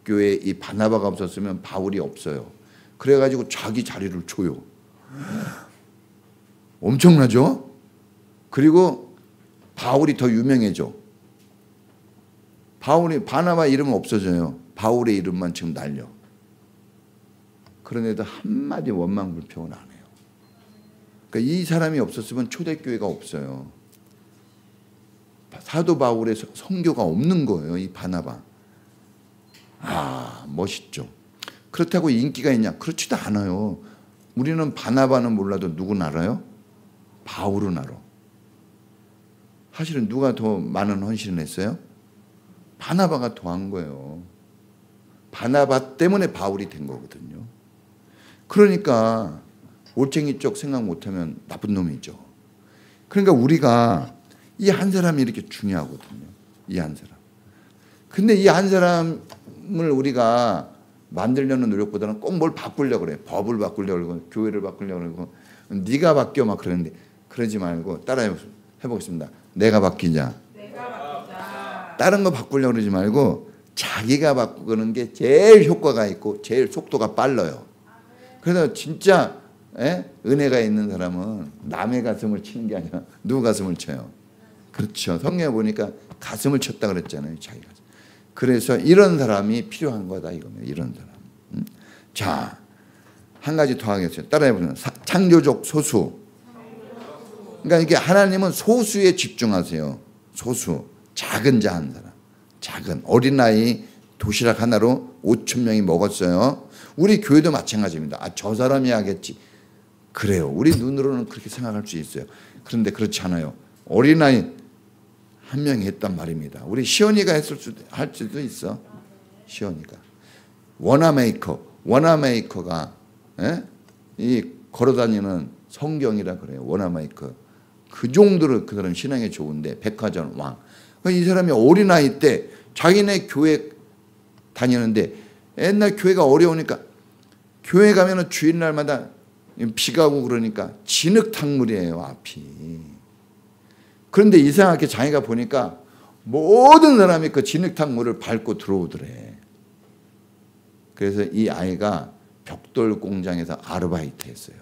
교회 이 바나바가 없었으면 바울이 없어요. 그래가지고 자기 자리를 줘요. 엄청나죠? 그리고 바울이 더 유명해져. 바나바 이름은 없어져요. 바울의 이름만 지금 날려. 그런데도 한마디 원망 불평은 안 해요. 그러니까 이 사람이 없었으면 초대교회가 없어요. 사도 바울의 선교가 없는 거예요. 이 바나바. 아, 멋있죠. 그렇다고 인기가 있냐? 그렇지도 않아요. 우리는 바나바는 몰라도 누군 알아요? 바울은 알아. 사실은 누가 더 많은 헌신을 했어요? 바나바가 더 한 거예요. 바나바 때문에 바울이 된 거거든요. 그러니까 올챙이 쪽 생각 못하면 나쁜 놈이죠. 그러니까 우리가 이 한 사람이 이렇게 중요하거든요. 이 한 사람. 근데 이 한 사람을 우리가 만들려는 노력보다는 꼭 뭘 바꾸려고 그래. 법을 바꾸려고 그러고 교회를 바꾸려고 그러고 네가 바뀌어 막 그러는데 그러지 말고 따라해 보겠습니다. 내가 바뀌자. 다른 거 바꾸려고 그러지 말고 자기가 바꾸는 게 제일 효과가 있고 제일 속도가 빨라요. 그래서 진짜 은혜가 있는 사람은 남의 가슴을 치는 게 아니라 누구 가슴을 쳐요? 그렇죠. 성경에 보니까 가슴을 쳤다 그랬잖아요. 자기 가슴. 그래서 이런 사람이 필요한 거다 이거예요. 이런 사람. 자, 한 가지 더 하겠어요. 따라해보세요. 창조적 소수. 그러니까 이게 하나님은 소수에 집중하세요. 소수. 작은 자 한 사람. 작은 어린아이 도시락 하나로 5,000명이 먹었어요. 우리 교회도 마찬가지입니다. 아, 저 사람이 하겠지. 그래요. 우리 눈으로는 그렇게 생각할 수 있어요. 그런데 그렇지 않아요. 어린아이 한 명이 했단 말입니다. 우리 시연이가 할 수도 있어. 쉬우니까. 원화메이커가 이 걸어다니는 성경이라 그래요. 원화메이커. 그 정도로 그 사람 신앙이 좋은데 백화점 왕. 이 사람이 어린아이 때 자기네 교회 다니는데 옛날 교회가 어려우니까 교회 가면은 주일날마다 비가 오고 그러니까 진흙탕물이에요, 앞이. 그런데 이상하게 자기가 보니까 모든 사람이 그 진흙탕물을 밟고 들어오더래. 그래서 이 아이가 벽돌 공장에서 아르바이트 했어요.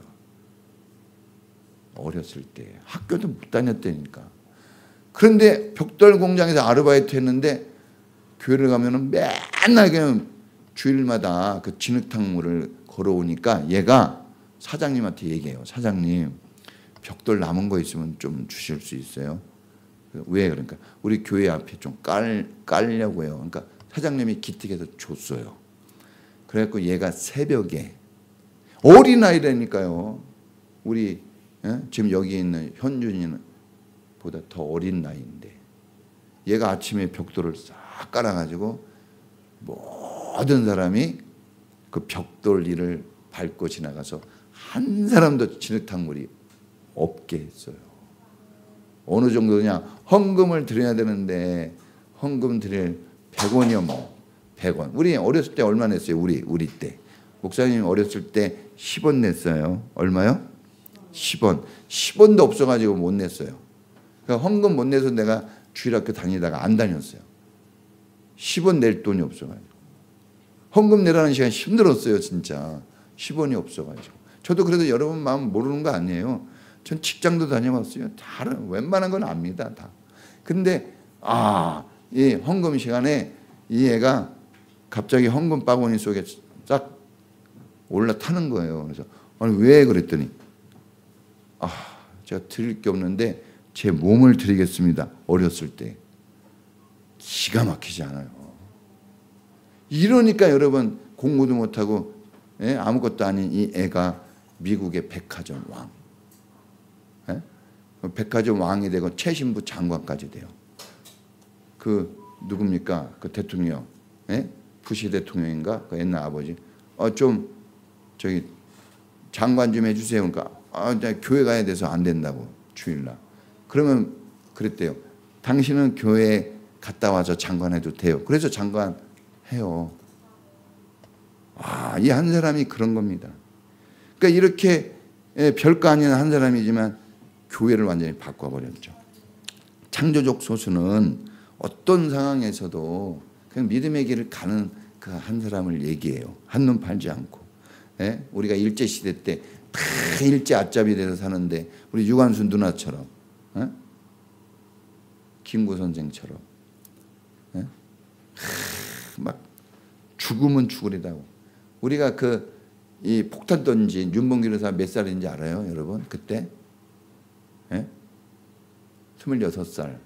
어렸을 때. 학교도 못 다녔다니까. 그런데 벽돌 공장에서 아르바이트 했는데 교회를 가면은 맨날 그냥 주일마다 그 진흙탕물을 걸어오니까 얘가 사장님한테 얘기해요. 사장님, 벽돌 남은 거 있으면 좀 주실 수 있어요? 왜? 그러니까 우리 교회 앞에 좀 깔려고요. 그러니까 사장님이 기특해서 줬어요. 그래갖고 얘가 새벽에 어린아이라니까요. 우리 지금 여기 있는 현준이는 보다 더 어린 나이인데 얘가 아침에 벽돌을 싹 깔아가지고 모든 사람이 그 벽돌리를 밟고 지나가서 한 사람도 진흙탕물이 없게 했어요. 어느 정도냐, 헌금을 드려야 되는데 헌금 드릴 100원이요 뭐 100원. 우리 어렸을 때 얼마 냈어요? 우리 때 목사님 어렸을 때 10원 냈어요. 얼마요? 10원. 10원도 없어가지고 못 냈어요. 그러니까 헌금 못 내서 내가 주일학교 다니다가 안 다녔어요. 10원 낼 돈이 없어가지고. 헌금 내라는 시간 힘들었어요, 진짜. 10원이 없어가지고. 저도 그래도 여러분 마음 모르는 거 아니에요. 전 직장도 다녀봤어요. 다 웬만한 건 압니다, 다. 근데 이 헌금 시간에 이 애가 갑자기 헌금 바구니 속에 쫙 올라타는 거예요. 그래서 아니 왜 그랬더니 제가 드릴 게 없는데 제 몸을 드리겠습니다. 어렸을 때. 기가 막히지 않아요. 이러니까 여러분 공부도 못하고 아무것도 아닌 이 애가 미국의 백화점 왕. 백화점 왕이 되고 최신부 장관까지 돼요. 그 누굽니까? 그 대통령, 부시 대통령인가? 그 옛날 아버지. 좀 저기 장관 좀 해주세요. 그러니까 교회 가야 돼서 안 된다고 주일날. 그러면 그랬대요. 당신은 교회 갔다 와서 장관해도 돼요. 그래서 장관해요. 이 한 사람이 그런 겁니다. 그러니까 이렇게 별거 아닌 한 사람이지만 교회를 완전히 바꿔버렸죠. 창조적 소수는 어떤 상황에서도 그냥 믿음의 길을 가는 그 한 사람을 얘기해요. 한눈 팔지 않고. 우리가 일제시대 때 다 일제 앞잡이 돼서 사는데 우리 유관순 누나처럼 김구 선생처럼 막 죽으면 죽으리다고. 우리가 이 폭탄 던진 윤봉길 의사 몇 살인지 알아요, 여러분? 그때 26살.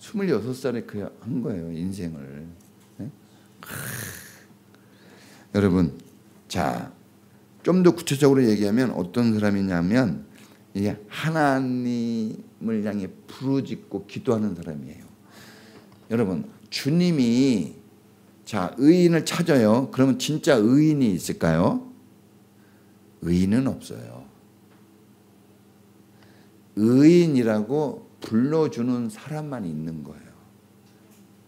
26살에 그 한 거예요, 인생을. 여러분, 자, 좀 더 구체적으로 얘기하면 어떤 사람이냐면 이게 하나님을 향해 부르짖고 기도하는 사람이에요. 여러분, 주님이 의인을 찾아요. 그러면 진짜 의인이 있을까요? 의인은 없어요. 의인이라고 불러주는 사람만 있는 거예요.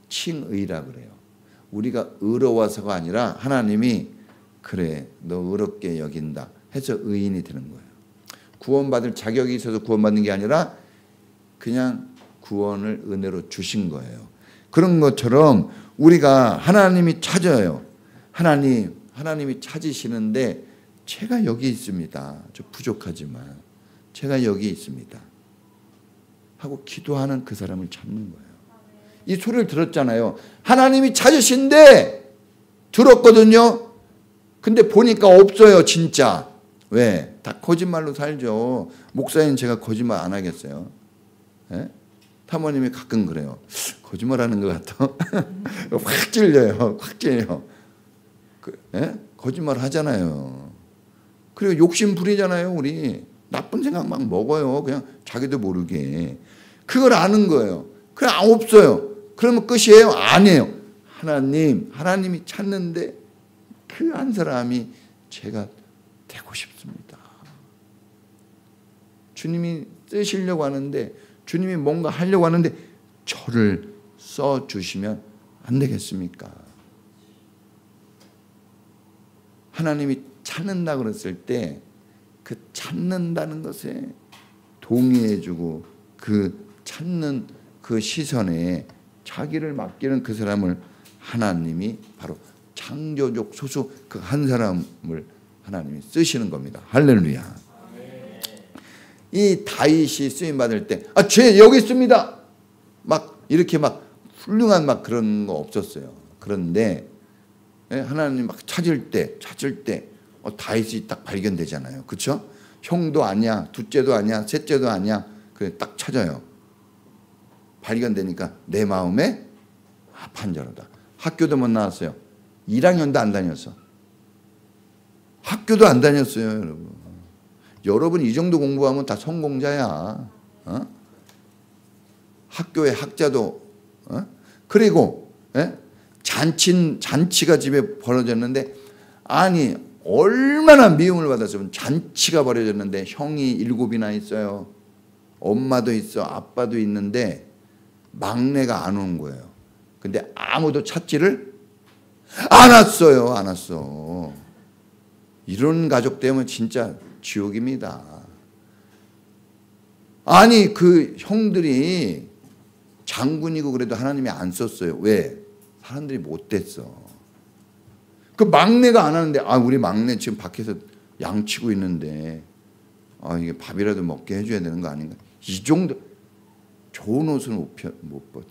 칭의라 그래요. 우리가 의로워서가 아니라 하나님이 그래 너 의롭게 여긴다 해서 의인이 되는 거예요. 구원받을 자격이 있어서 구원받는 게 아니라 그냥 구원을 은혜로 주신 거예요. 그런 것처럼 우리가 하나님이 찾아요. 하나님이 찾으시는데 제가 여기 있습니다. 저 부족하지만 제가 여기 있습니다. 하고 기도하는 그 사람을 찾는 거예요. 이 소리를 들었잖아요. 하나님이 찾으신데 들었거든요. 근데 보니까 없어요, 진짜. 왜? 다 거짓말로 살죠. 목사님 제가 거짓말 안 하겠어요. 타모님이 가끔 그래요. 거짓말하는 것 같아. 확 찔려요. 확 찔려. 거짓말 하잖아요. 그리고 욕심 부리잖아요. 우리 나쁜 생각 막 먹어요. 그냥 자기도 모르게. 그걸 아는 거예요. 그냥 없어요. 그러면 끝이에요? 아니에요. 하나님이 찾는데 그 한 사람이 제가 되고 싶습니다. 주님이 쓰시려고 하는데, 주님이 뭔가 하려고 하는데 저를 써주시면 안 되겠습니까? 하나님이 찾는다 그랬을 때 그 찾는다는 것에 동의해주고 그 찾는 그 시선에 자기를 맡기는 그 사람을 하나님이 바로 창조적 소수 그 한 사람을 하나님이 쓰시는 겁니다. 할렐루야. 이 다윗이 쓰임 받을 때 죄 여기 있습니다. 막 이렇게 막 훌륭한 막 그런 거 없었어요. 그런데 하나님 막 찾을 때 다윗이 딱 발견되잖아요. 그렇죠? 형도 아니야, 둘째도 아니야, 셋째도 아니야. 그래 딱 찾아요. 발견되니까 내 마음에 판자로다. 학교도 못 나왔어요. 1학년도 안 다녔어. 학교도 안 다녔어요, 여러분. 여러분 이 정도 공부하면 다 성공자야. 학교에 학자도 그리고 잔치가 집에 벌어졌는데 아니 얼마나 미움을 받았으면 잔치가 벌어졌는데 형이 7이나 있어요. 엄마도 있어, 아빠도 있는데 막내가 안 오는 거예요. 근데 아무도 찾지를 않았어요. 안 왔어. 이런 가족 되면 진짜 지옥입니다. 아니 그 형들이 장군이고 그래도 하나님이 안 썼어요. 왜? 사람들이 못됐어. 그 막내가 안 하는데 우리 막내 지금 밖에서 양치고 있는데 이게 밥이라도 먹게 해줘야 되는 거 아닌가? 이 정도 좋은 옷은 못 버텨.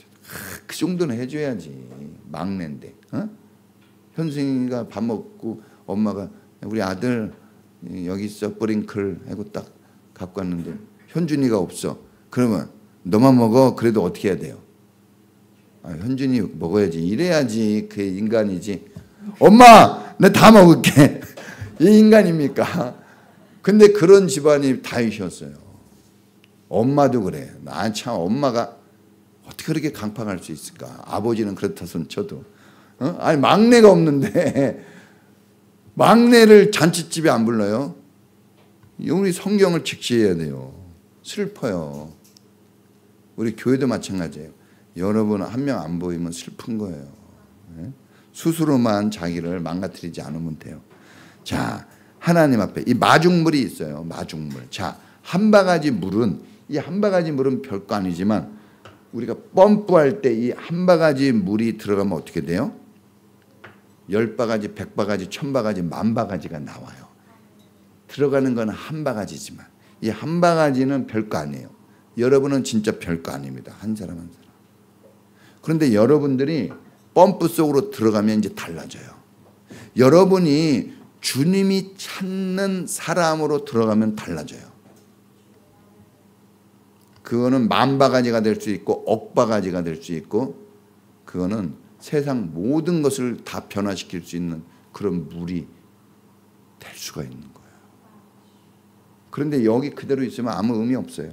그 정도는 해줘야지. 막내인데. 현승이가 밥 먹고 엄마가 우리 아들 여기 있어 브링클 하고 딱 갖고 왔는데 현준이가 없어. 그러면 너만 먹어. 그래도 어떻게 해야 돼요? 현준이 먹어야지. 이래야지 그 인간이지. 엄마 내 다 먹을게. 이 인간입니까? 근데 그런 집안이 다윗이었어요. 엄마도 그래. 난 참 엄마가 어떻게 그렇게 강팍할 수 있을까? 아버지는 그렇다 손 쳐도. 아니 막내가 없는데 막내를 잔치집에 안 불러요? 우리 성경을 직시해야 돼요. 슬퍼요. 우리 교회도 마찬가지예요. 여러분 한 명 안 보이면 슬픈 거예요. 스스로만 자기를 망가뜨리지 않으면 돼요. 자, 하나님 앞에 이 마중물이 있어요. 마중물. 자, 한 바가지 물은 이 한 바가지 물은 별거 아니지만 우리가 펌프할 때 이 한 바가지 물이 들어가면 어떻게 돼요? 10바가지, 100바가지, 1000바가지, 10,000바가지가 나와요. 들어가는 건 한 바가지지만 이 한 바가지는 별거 아니에요. 여러분은 진짜 별거 아닙니다. 한 사람 한 사람. 그런데 여러분들이 펌프 속으로 들어가면 이제 달라져요. 여러분이 주님이 찾는 사람으로 들어가면 달라져요. 그거는 10,000바가지가 될 수 있고 10,000바가지가 될 수 있고 그거는 세상 모든 것을 다 변화시킬 수 있는 그런 물이 될 수가 있는 거예요. 그런데 여기 그대로 있으면 아무 의미 없어요.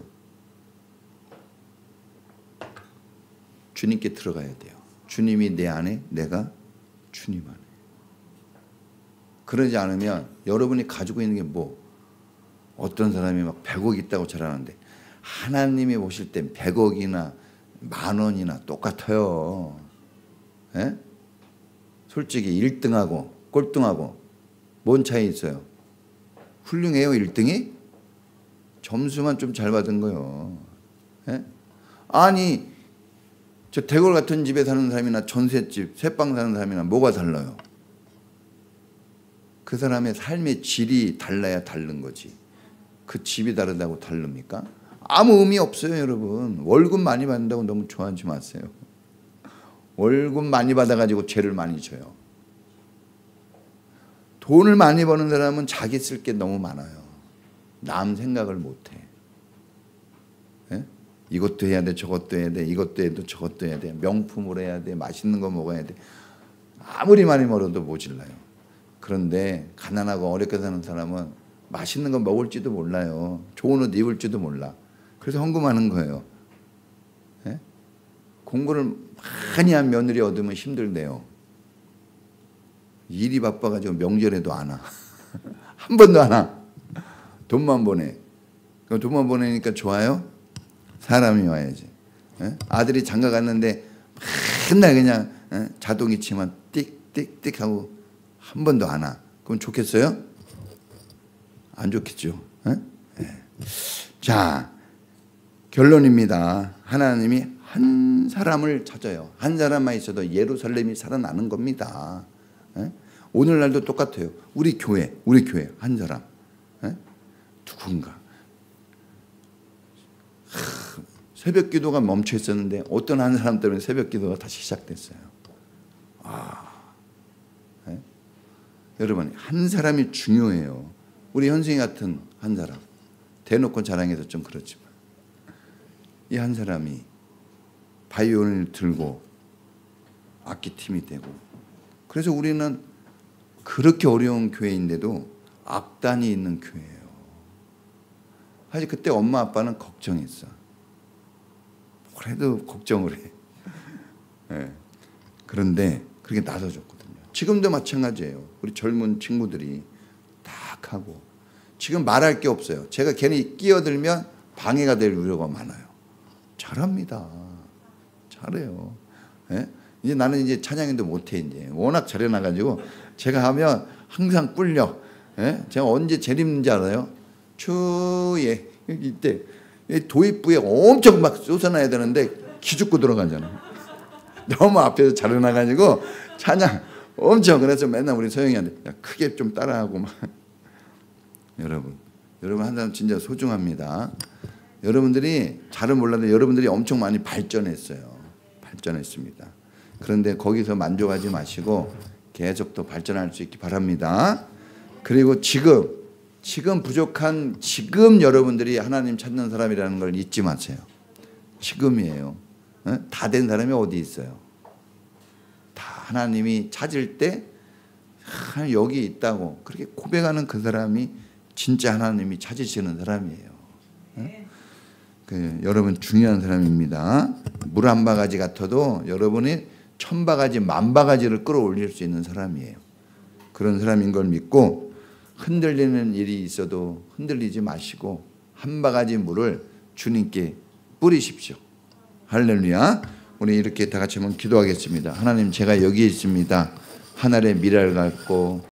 주님께 들어가야 돼요. 주님이 내 안에, 내가 주님 안에. 그러지 않으면 여러분이 가지고 있는 게 뭐? 어떤 사람이 막 100억 있다고 자랑하는데 하나님이 보실 땐 100억이나 10,000원이나 똑같아요. 예? 솔직히 1등하고 꼴등하고 뭔 차이 있어요? 훌륭해요 1등이? 점수만 좀 잘 받은 거요. 예? 아니 저 대골 같은 집에 사는 사람이나 전셋집, 새빵 사는 사람이나 뭐가 달라요? 그 사람의 삶의 질이 달라야 다른 거지. 그 집이 다르다고 다릅니까? 아무 의미 없어요, 여러분. 월급 많이 받는다고 너무 좋아하지 마세요. 월급 많이 받아가지고 죄를 많이 져요. 돈을 많이 버는 사람은 자기 쓸 게 너무 많아요. 남 생각을 못해. 예? 이것도 해야 돼, 저것도 해야 돼, 이것도 해도 저것도 해야 돼, 명품으로 해야 돼, 맛있는 거 먹어야 돼. 아무리 많이 벌어도 모질라요. 그런데 가난하고 어렵게 사는 사람은 맛있는 거 먹을지도 몰라요. 좋은 옷 입을지도 몰라. 그래서 헌금하는 거예요. 예? 공부를 많이 한 며느리 얻으면 힘들대요. 일이 바빠가지고 명절에도 안 와. 한 번도 안 와. 돈만 보내. 그럼 돈만 보내니까 좋아요? 사람이 와야지. 아들이 장가 갔는데 맨날 그냥 자동이치만 띡띡띡 하고 한 번도 안 와. 그럼 좋겠어요? 안 좋겠죠. 자, 결론입니다. 하나님이 한 사람을 찾아요. 한 사람만 있어도 예루살렘이 살아나는 겁니다. 오늘날도 똑같아요. 우리 교회 한 사람. 누군가. 새벽 기도가 멈춰 있었는데 어떤 한 사람 때문에 새벽 기도가 다시 시작됐어요. 여러분, 한 사람이 중요해요. 우리 현승이 같은 한 사람. 대놓고 자랑해서 좀 그렇지만 이 한 사람이 바이올린을 들고 악기팀이 되고, 그래서 우리는 그렇게 어려운 교회인데도 악단이 있는 교회예요. 사실 그때 엄마 아빠는 걱정했어. 그래도 걱정을 해. 그런데 그렇게 나서줬거든요. 지금도 마찬가지예요. 우리 젊은 친구들이 딱 하고 지금 말할 게 없어요. 제가 괜히 끼어들면 방해가 될 우려가 많아요. 잘합니다. 잘해요. 이제 나는 이제 찬양인도 못해. 이제 워낙 잘해놔가지고 제가 하면 항상 꿀려. 제가 언제 제일 힘든지 알아요? 주에 이때 도입부에 엄청 막 쏟아놔야 되는데 기죽고 들어가잖아. 너무 앞에서 잘해놔가지고 찬양 엄청. 그래서 맨날 우리 소영이한테 야, 크게 좀 따라하고 막. 여러분 한 사람 진짜 소중합니다. 여러분들이 잘은 몰라도 여러분들이 엄청 많이 발전했어요. 발전했습니다. 그런데 거기서 만족하지 마시고 계속 더 발전할 수 있기 바랍니다. 그리고 지금 부족한 지금 여러분들이 하나님 찾는 사람이라는 걸 잊지 마세요. 지금이에요. 다 된 사람이 어디 있어요? 다 하나님이 찾을 때 여기 있다고 그렇게 고백하는 그 사람이 진짜 하나님이 찾으시는 사람이에요. 여러분 중요한 사람입니다. 물 한 바가지 같아도 여러분이 1000바가지, 10,000바가지를 끌어올릴 수 있는 사람이에요. 그런 사람인 걸 믿고 흔들리는 일이 있어도 흔들리지 마시고 한 바가지 물을 주님께 뿌리십시오. 할렐루야. 우리 이렇게 다 같이 한번 기도하겠습니다. 하나님, 제가 여기 있습니다. 하늘의 미랄 같고